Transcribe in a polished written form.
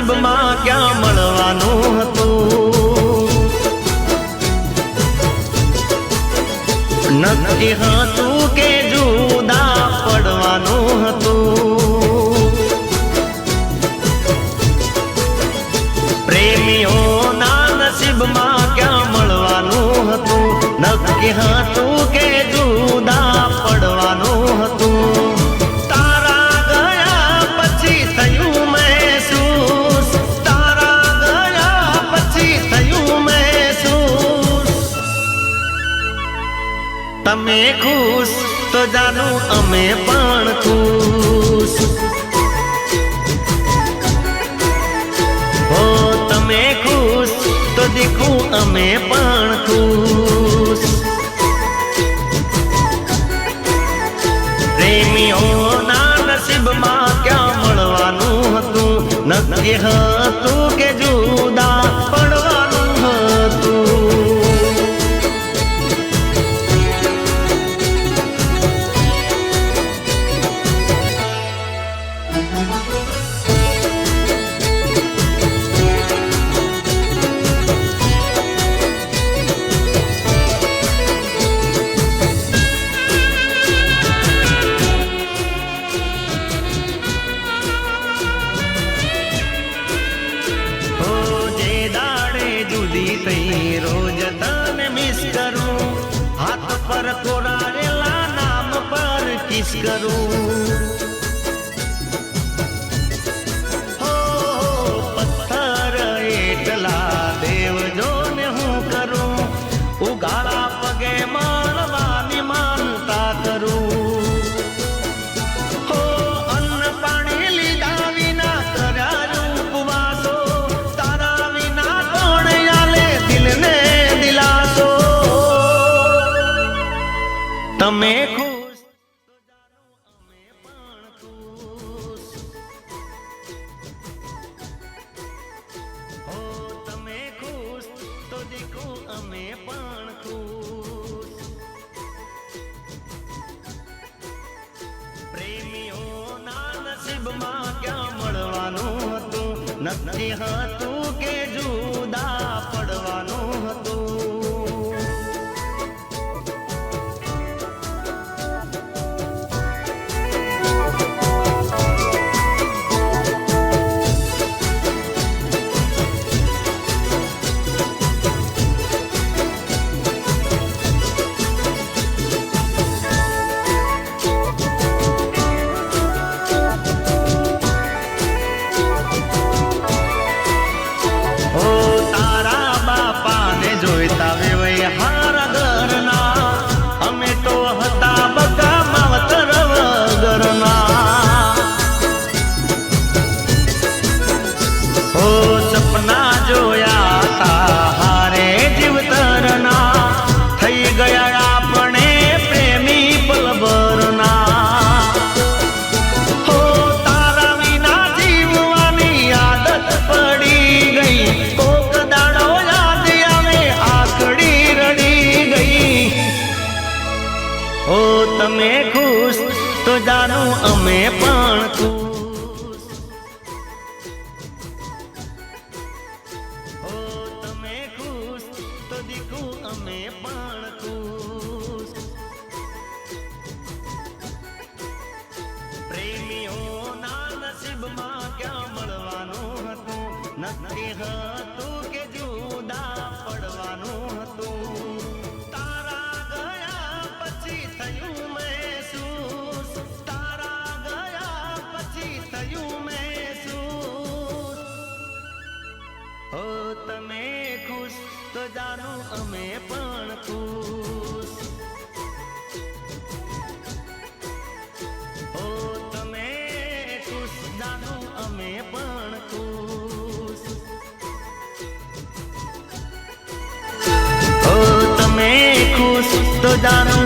નસીબમાં ક્યાં મળવાનું હતું, નક્કી હતું કે જુદા પડવાનું હતું. પ્રેમીઓના નસીબમાં ક્યાં મળવાનું હતું, નક્કી હતું કે જુદા પડવાનું હતું. તારા ગયા પછી થયું મહેસૂસ, તારા ગયા પછી થયું મહેસૂસ. તમે ખુશ તો જાનું અમે પણ ખુશ. હો તમે ખુશ તો દીકું અમે પણ ખુશ. પ્રેમીઓના નસીબમાં ક્યાં મળવાનું હતું, નક્કી હતું કે જુદા પડવાનું હતું. રોજ તને મિસ કરું, હાથ પર કોરાયેલા નામ પર કિસ કરું. હો પથ્થર એટલા દેવજો ને હું કરું, ઉગાડા પગે મળવાની માનતા કરું. તમે ખુશ તો જાનું અમે પણ ખુશ. હો તમે ખુશ તો દીકું અમે પણ ખુશ. પ્રેમીઓના નસીબમાં ક્યાં મળવાનું હતું, નક્કી હતું કે જુદા પડવાનું હતું. જોઈતા વેવાય હારા ઘરના, અમે તો હતા બગા માવતર વગરના. હો સપના જોયા તા હારે જીવતરના, થઈ ગયા આપણે પ્રેમી પલભરના. હો તારા વિના જીવવાની આદત પડી ગઈ, કોક દાડો ઓ તમે ખુશ તો જાનું અમે પણ ખુશ. ઓ તમે ખુશ તો દીકું અમે પણ ખુશ. પ્રેમીઓના નસીબમાં ક્યાં મળવાનું હતું, નક્કી હતું કે જુદા પડવાનું હતું. થયું મહેસૂસ, તારા ગયા પછી થયું મહેસૂસ. હો તમે ખુશ તો જાનું અમે પણ ખુશ. હો તમે ખુશ જાનું અમે પણ ખુશ. હો તમે ખુશ તો જાનું